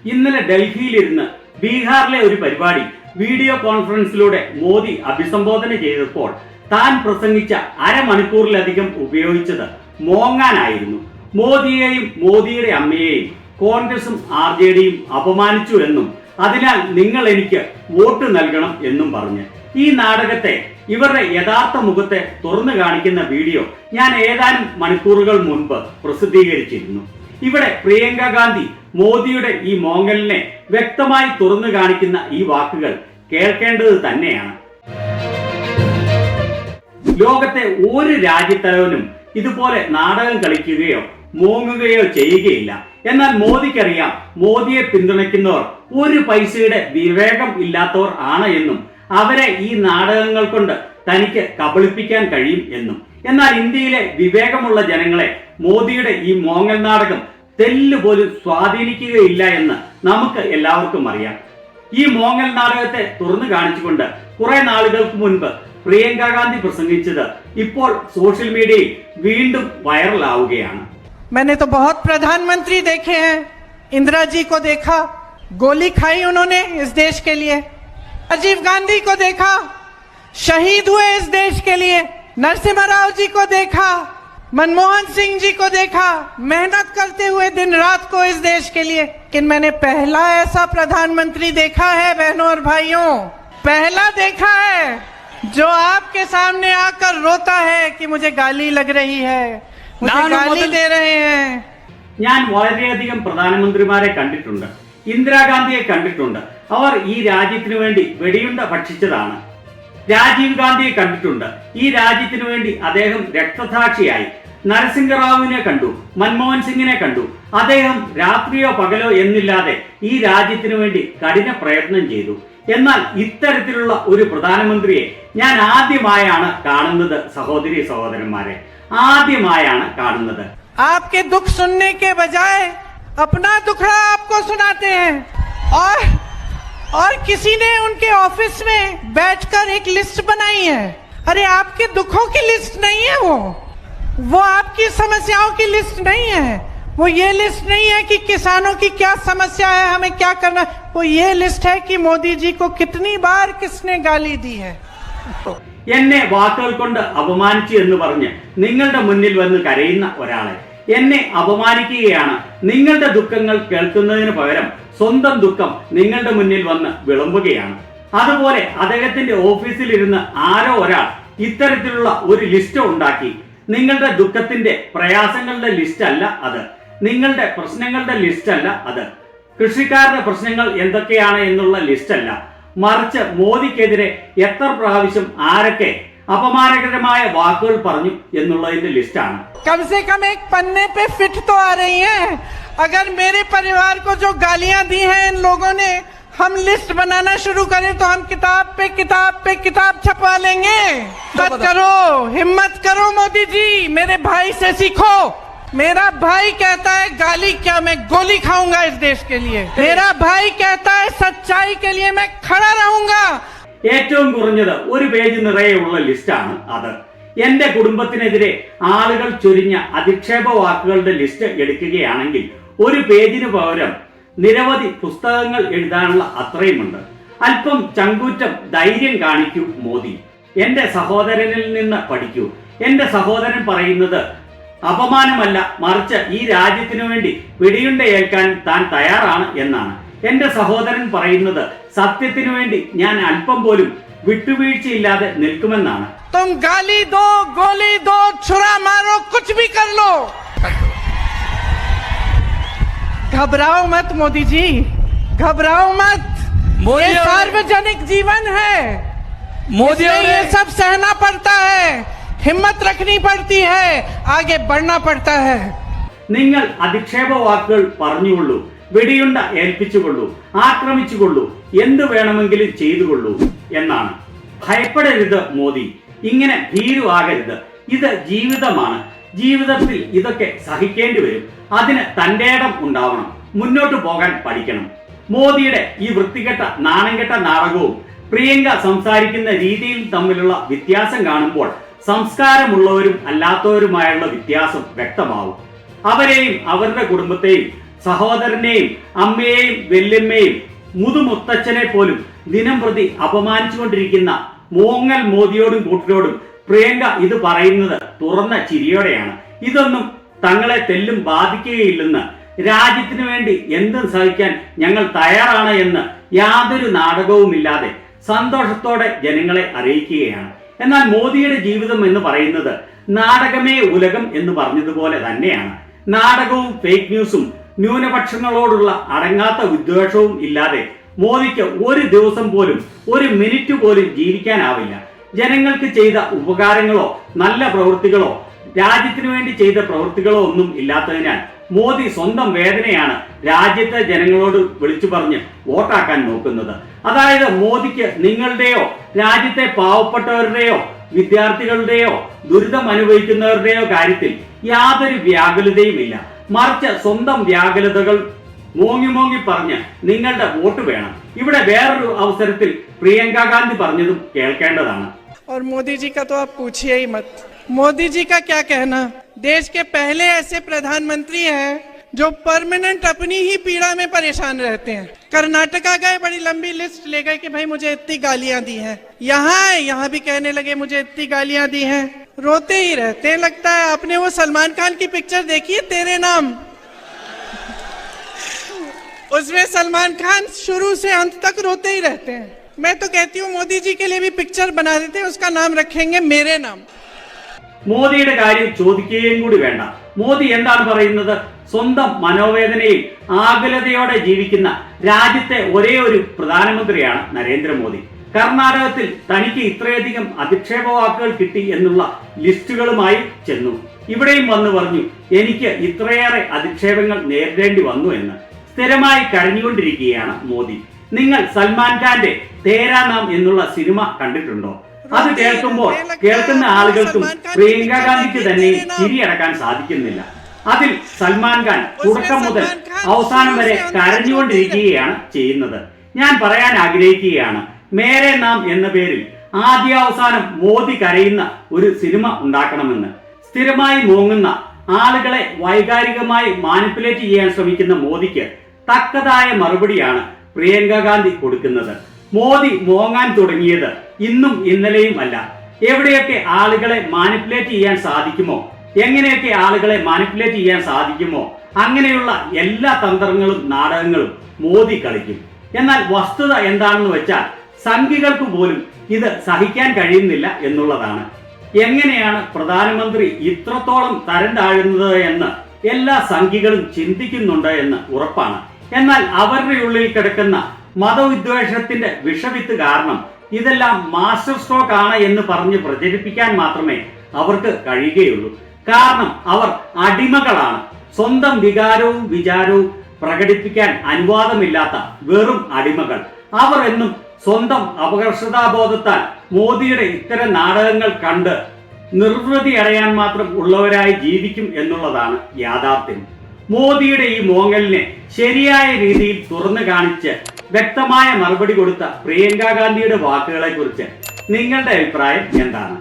ഇന്നലെ ഡൽഹിയിലിരുന്ന് ബീഹാറിലെ ഒരു പരിപാടി വീഡിയോ കോൺഫറൻസിലൂടെ മോദി അഭിസംബോധന ചെയ്തപ്പോൾ താൻ പ്രസംഗിച്ച അരമണിക്കൂറിലധികം ഉപയോഗിച്ചത് മോങ്ങാനായിരുന്നു. മോദിയെയും മോദിയുടെ അമ്മയെയും കോൺഗ്രസും RJDയും അപമാനിച്ചു എന്നും അതിനാൽ നിങ്ങൾ എനിക്ക് വോട്ട് നൽകണം എന്നും പറഞ്ഞ് ഈ നാടകത്തെ ഇവരുടെ യഥാർത്ഥ മുഖത്തെ തുറന്നു കാണിക്കുന്ന വീഡിയോ ഞാൻ ഏതാനും മണിക്കൂറുകൾ മുൻപ് പ്രസിദ്ധീകരിച്ചിരുന്നു. ഇവിടെ പ്രിയങ്ക ഗാന്ധി മോദിയുടെ ഈ മോങ്ങലിനെ വ്യക്തമായി തുറന്നു കാണിക്കുന്ന ഈ വാക്കുകൾ കേൾക്കേണ്ടത് തന്നെയാണ്. ലോകത്തെ ഒരു രാജ്യത്തലവനും ഇതുപോലെ നാടകം കളിക്കുകയോ മോങ്ങുകയോ ചെയ്യുകയില്ല. എന്നാൽ മോദിക്കറിയാം മോദിയെ പിന്തുണയ്ക്കുന്നവർ ഒരു പൈസയുടെ വിവേകം ഇല്ലാത്തവർ ആണ് എന്നും അവരെ ഈ നാടകങ്ങൾ കൊണ്ട് തനിക്ക് കബളിപ്പിക്കാൻ കഴിയും എന്നും. എന്നാൽ ഇന്ത്യയിലെ വിവേകമുള്ള ജനങ്ങളെ മോദിയുടെ ഈ മോങ്ങൽ നാടകം തെല്ലുപോലും സ്വാധീനിക്കുകയില്ല എന്ന് നമുക്ക് എല്ലാവർക്കും അറിയാം. ഈ മോങ്ങൽ നാടകത്തെ തുറന്നു കാണിച്ചുകൊണ്ട് കുറെ നാളുകൾക്ക് മുൻപ് പ്രിയങ്ക ഗാന്ധി പ്രസംഗിച്ചത് ഇപ്പോൾ സോഷ്യൽ മീഡിയയിൽ വീണ്ടും വൈറലാവുകയാണ്. मैंने तो बहुत प्रधानमंत्री देखे हैं. इंदिरा जी को देखा, गोली खाई उन्होंने इस देश के लिए. राजीव गांधी को देखा, शहीद हुए इस देश के लिए. नरसिम्हा राव जी को देखा, मनमोहन सिंह जी को देखा, मेहनत करते हुए दिन रात को इस देश के लिए. लेकिन मैंने पहला ऐसा प्रधानमंत्री देखा है बहनों और भाइयों, पहला देखा है जो आपके सामने आकर रोता है कि मुझे गाली लग रही है, मुझे गाली दे रहे हैं. ഞാൻ വളരെയധികം പ്രധാനമന്ത്രിമാരെ കണ്ടിട്ടുണ്ട്. ഇന്ദിരാഗാന്ധിയെ കണ്ടിട്ടുണ്ട്. അവർ ഈ രാജ്യത്തിനു വേണ്ടി വെടിയുണ്ട ഭക്ഷിച്ചതാണ്. രാജീവ് ഗാന്ധിയെ കണ്ടിട്ടുണ്ട്. ഈ രാജ്യത്തിനു വേണ്ടി അദ്ദേഹം രക്തസാക്ഷിയായി. നരസിംഹറാവുവിനെ കണ്ടു, മൻമോഹൻ സിംഗിനെ കണ്ടു. അദ്ദേഹം രാത്രിയോ പകലോ എന്നില്ലാതെ ഈ രാജ്യത്തിനു വേണ്ടി കഠിന പ്രയത്നം ചെയ്തു. എന്നാൽ ഇത്തരത്തിലുള്ള ഒരു പ്രധാനമന്ത്രിയെ ഞാൻ ആദ്യമായാണ് കാണുന്നത്. സഹോദരി സഹോദരന്മാരെ, ആദ്യമായാണ് കാണുന്നത്. आपके दुख सुनने के बजाय अपना दुखड़ा आपको सुनाते हैं और किसी ने उनके ऑफिस में बैठकर एक लिस्ट बनाई है. अरे आपके दुखों की लिस्ट नहीं है वो आपकी समस्याओं की लिस्ट नहीं है. वो ये लिस्ट नहीं है कि किसानों की क्या समस्या है, हमें क्या करना. वो ये लिस्ट है कि मोदी जी को कितनी बार किसने गाली दी है. എന്നെ വാക്കുകൾ കൊണ്ട് അപമാനിച്ചു എന്ന് പറഞ്ഞ് നിങ്ങളുടെ മുന്നിൽ വന്ന് കരയുന്ന ഒരാളെ എന്നെ അപമാനിക്കുകയാണ്. നിങ്ങളുടെ ദുഃഖങ്ങൾ കേൾക്കുന്നതിന് പകരം സ്വന്തം ദുഃഖം നിങ്ങളുടെ മുന്നിൽ വന്ന് വിളമ്പുകയാണ്. അതുപോലെ അദ്ദേഹത്തിന്റെ ഓഫീസിൽ ഇരുന്ന് ആരോ ഒരാൾ ഇത്തരത്തിലുള്ള ഒരു ലിസ്റ്റ് ഉണ്ടാക്കി. നിങ്ങളുടെ ദുഃഖത്തിന്റെ പ്രയാസങ്ങളുടെ ലിസ്റ്റ് അല്ല അത്, നിങ്ങളുടെ പ്രശ്നങ്ങളുടെ ലിസ്റ്റ് അല്ല അത്, കൃഷിക്കാരുടെ പ്രശ്നങ്ങൾ എന്തൊക്കെയാണ് എന്നുള്ള ലിസ്റ്റ് അല്ല, മറിച്ച് മോദിക്കെതിരെ എത്ര പ്രാവശ്യം ആരൊക്കെ അപമാനകരമായ വാക്കുകൾ പറഞ്ഞു എന്നുള്ളതിന്റെ ലിസ്റ്റാണ്. कम से कम एक पन्ने पे फिट तो आ रही है. अगर मेरे परिवार को जो गालियां दी हैं इन लोगों ने, हम लिस्ट बनाना शुरू करें तो हम किताब पे किताब छपवा लेंगे. हिम्मत करो मोदी जी, मेरे भाई से सीखो. मेरा भाई कहता है गाली क्या, मैं गोली खाऊंगा इस देश के लिए. मेरा भाई कहता है सच्चाई के लिए मैं खड़ा रहूंगा. ഏറ്റവും കുറഞ്ഞത് ഒരു പേജ് നിറയെയുള്ള ലിസ്റ്റാണ് അത്. എന്റെ കുടുംബത്തിനെതിരെ ആളുകൾ ചൊരിഞ്ഞ അധിക്ഷേപ വാക്കുകളുടെ ലിസ്റ്റ് എടുക്കുകയാണെങ്കിൽ ഒരു പേജിന് പകരം നിരവധി പുസ്തകങ്ങൾ എഴുതാനുള്ള അത്രയുമുണ്ട്. അല്പം ചങ്കൂറ്റം, ധൈര്യം കാണിക്കൂ മോദി. എന്റെ സഹോദരനിൽ നിന്ന് പഠിക്കൂ. എന്റെ സഹോദരൻ പറയുന്നത് അപമാനമല്ല, മറിച്ച് ഈ രാജ്യത്തിനു വേണ്ടി വെടിയുണ്ട ഏൽക്കാൻ താൻ തയ്യാറാണ് എന്നാണ്. എന്റെ സഹോദരൻ പറയുന്നത് സത്യത്തിനു വേണ്ടി ഞാൻ അല്പം പോലും വിട്ടുവീഴ്ചയില്ലാതെ നിൽക്കുമെന്നാണ്. तुम गाली दो, गोली दो, छुरा मारो, कुछ भी कर लो, घबराओ मत मोदी जी, घबराओ मत. ये सार्वजनिक जीवन है, मोदी ये सब सहना पड़ता है, हिम्मत रखनी पड़ती है, आगे बढ़ना पड़ता है. നിങ്ങൾ അധിക്ഷേപ വാക്കുകൾ പറഞ്ഞുകൊള്ളൂ, വെടിയുണ്ട ഏൽപ്പിച്ചുകൊള്ളൂ, ആക്രമിച്ചുകൊള്ളൂ, എന്ത് വേണമെങ്കിലും ചെയ്തുകൊള്ളൂ എന്നാണ്. ഭയപ്പെടരുത് മോദി, ഇങ്ങനെ ഭീരുവാകരുത്. ഇത് ജീവിതമാണ്. ജീവിതത്തിൽ ഇതൊക്കെ സഹിക്കേണ്ടി വരും. അതിന് തന്റെ ഇടം ഉണ്ടാവണം. മുന്നോട്ട് പോകാൻ പഠിക്കണം. മോദിയുടെ ഈ വൃത്തികെട്ട നാണംകെട്ട നാടകവും പ്രിയങ്ക സംസാരിക്കുന്ന രീതിയിൽ തമ്മിലുള്ള വ്യത്യാസം കാണുമ്പോൾ സംസ്കാരമുള്ളവരും അല്ലാത്തവരുമായുള്ള വ്യത്യാസം വ്യക്തമാവും. അവരെയും അവരുടെ കുടുംബത്തെയും സഹോദരനെയും അമ്മയെയും വല്യമ്മയെയും മുതുമുത്തച്ഛനെ പോലും ദിനം പ്രതി അപമാനിച്ചുകൊണ്ടിരിക്കുന്ന മോങ്ങൽ മോദിയോടും കൂട്ടരോടും പ്രിയങ്ക ഇത് പറയുന്നത് തുറന്ന ചിരിയോടെയാണ്. ഇതൊന്നും തങ്ങളെ തെല്ലും ബാധിക്കുകയില്ലെന്ന്, രാജ്യത്തിനു വേണ്ടി എന്തും സഹിക്കാൻ ഞങ്ങൾ തയ്യാറാണ് എന്ന് യാതൊരു നാടകവുമില്ലാതെ സന്തോഷത്തോടെ ജനങ്ങളെ അറിയിക്കുകയാണ്. എന്നാൽ മോദിയുടെ ജീവിതം എന്ന് പറയുന്നത് നാടകമേ ഉലകം എന്ന് പറഞ്ഞതുപോലെ തന്നെയാണ്. നാടകവും ഫേക്ക് ന്യൂസും ന്യൂനപക്ഷങ്ങളോടുള്ള അടങ്ങാത്ത വിദ്വേഷവും ഇല്ലാതെ മോദിക്ക് ഒരു ദിവസം പോലും ഒരു മിനിറ്റ് പോലും ജീവിക്കാനാവില്ല. ജനങ്ങൾക്ക് ചെയ്ത ഉപകാരങ്ങളോ നല്ല പ്രവൃത്തികളോ രാജ്യത്തിനു വേണ്ടി ചെയ്ത പ്രവൃത്തികളോ ഒന്നും ഇല്ലാത്തതിനാൽ മോദി സ്വന്തം വേദനയാണ് രാജ്യത്തെ ജനങ്ങളോട് വിളിച്ചു പറഞ്ഞ് വോട്ടാക്കാൻ നോക്കുന്നത്. അതായത് മോദിക്ക് നിങ്ങളുടെയോ രാജ്യത്തെ പാവപ്പെട്ടവരുടെയോ വിദ്യാർത്ഥികളുടെയോ ദുരിതം അനുഭവിക്കുന്നവരുടെയോ കാര്യത്തിൽ യാതൊരു വ്യാകുലതയുമില്ല. മറിച്ച് സ്വന്തം വ്യാകുലതകൾ മോങ്ങി പറഞ്ഞ് നിങ്ങളുടെ വോട്ട് വേണം. ഇവിടെ വേറൊരു അവസരത്തിൽ പ്രിയങ്ക ഗാന്ധി പറഞ്ഞതും കേൾക്കേണ്ടതാണ്. और मोदी जी का तो आप पूछिए ही मत। मोदी जी का क्या कहना, देश के पहले ऐसे प्रधानमंत्री हैं जो परमानेंट अपनी ही पीड़ा में परेशान रहते हैं। कर्नाटका गए, बड़ी लंबी लिस्ट ले गए कि भाई मुझे इतनी गालियां दी हैं, यहाँ भी कहने लगे मुझे इतनी गालियां दी हैं, रोते ही रहते हैं। लगता है आपने वो सलमान खान की पिक्चर देखी है तेरे नाम, उसमें सलमान खान शुरू से अंत तक रोते ही रहते हैं। मैं तो कहती हूँ मोदी जी के लिए भी पिक्चर बना देते हैं, उसका नाम रखेंगे मेरे नाम। മോദിയുടെ കാര്യം ചോദിക്കുകയും കൂടി വേണ്ട. മോദി എന്താണ് പറയുന്നത്? സ്വന്തം മനോവേദനയിൽ ആകുലതയോടെ ജീവിക്കുന്ന രാജ്യത്തെ ഒരേ ഒരു പ്രധാനമന്ത്രിയാണ് നരേന്ദ്രമോദി. കർണാടകത്തിൽ തനിക്ക് ഇത്രയധികം അധിക്ഷേപ വാക്കുകൾ കിട്ടി എന്നുള്ള ലിസ്റ്റുകളുമായി ചെന്നു. ഇവിടെയും വന്നു പറഞ്ഞു എനിക്ക് ഇത്രയേറെ അധിക്ഷേപങ്ങൾ നേരിടേണ്ടി വന്നു എന്ന്. സ്ഥിരമായി കരഞ്ഞുകൊണ്ടിരിക്കുകയാണ് മോദി. നിങ്ങൾ സൽമാൻ ഖാന്റെ തേരാ നാം എന്നുള്ള സിനിമ കണ്ടിട്ടുണ്ടോ? അത് കേൾക്കുമ്പോൾ കേൾക്കുന്ന ആളുകൾക്കും പ്രിയങ്ക ഗാന്ധിക്ക് തന്നെ ചിരിയടക്കാൻ സാധിക്കുന്നില്ല. അതിൽ സൽമാൻ ഖാൻ തുടക്കം മുതൽ അവസാനം വരെ കരഞ്ഞുകൊണ്ടിരിക്കുകയാണ് ചെയ്യുന്നത്. ഞാൻ പറയാൻ ആഗ്രഹിക്കുകയാണ്, മേരെ നാം എന്ന പേരിൽ ആദ്യാവസാനം മോദി കരയുന്ന ഒരു സിനിമ ഉണ്ടാക്കണമെന്ന്. സ്ഥിരമായി മോങ്ങുന്ന ആളുകളെ വൈകാരികമായി മാനിപ്പുലേറ്റ് ചെയ്യാൻ ശ്രമിക്കുന്ന മോദിക്ക് തക്കതായ മറുപടിയാണ് പ്രിയങ്ക ഗാന്ധി കൊടുക്കുന്നത്. മോദി മോങ്ങാൻ തുടങ്ങിയത് ഇന്നും ഇന്നലെയും അല്ല. എവിടെയൊക്കെ ആളുകളെ മാനിപ്പുലേറ്റ് ചെയ്യാൻ സാധിക്കുമോ, എങ്ങനെയൊക്കെ ആളുകളെ മാനിപ്പുലേറ്റ് ചെയ്യാൻ സാധിക്കുമോ അങ്ങനെയുള്ള എല്ലാ തന്ത്രങ്ങളും നാടകങ്ങളും മോദി കളിക്കും. എന്നാൽ വസ്തുത എന്താണെന്ന് വെച്ചാൽ സംഘികൾക്ക് പോലും ഇത് സഹിക്കാൻ കഴിയുന്നില്ല എന്നുള്ളതാണ്. എങ്ങനെയാണ് പ്രധാനമന്ത്രി ഇത്രത്തോളം തരം താഴുന്നത് എന്ന് എല്ലാ സംഘികളും ചിന്തിക്കുന്നുണ്ട് എന്ന് ഉറപ്പാണ്. എന്നാൽ അവരുടെ ഉള്ളിൽ കിടക്കുന്ന മതവിദ്വേഷത്തിന്റെ വിഷവിത്ത് കാരണം ഇതെല്ലാം മാസ്റ്റർ സ്ട്രോക്ക് ആണ് എന്ന് പറഞ്ഞ് പ്രചരിപ്പിക്കാൻ മാത്രമേ അവർക്ക് കഴിയുകയുള്ളൂ. കാരണം അവർ അടിമകളാണ്. സ്വന്തം വികാരവും വിചാരവും പ്രകടിപ്പിക്കാൻ അനുവാദമില്ലാത്ത വെറും അടിമകൾ. അവർ എന്നും സ്വന്തം അപകർഷതാബോധത്താൽ മോദിയുടെ ഇത്തരം നാടകങ്ങൾ കണ്ട് നിർവൃതി അടയാൻ മാത്രം ഉള്ളവരായി ജീവിക്കും എന്നുള്ളതാണ് യാഥാർത്ഥ്യം. മോദിയുടെ ഈ മോങ്ങലിനെ ശരിയായ രീതിയിൽ തുറന്നു കാണിച്ച് വ്യക്തമായ മറുപടി കൊടുത്ത പ്രിയങ്ക ഗാന്ധിയുടെ വാക്കുകളെ കുറിച്ച് നിങ്ങളുടെ അഭിപ്രായം എന്താണ്?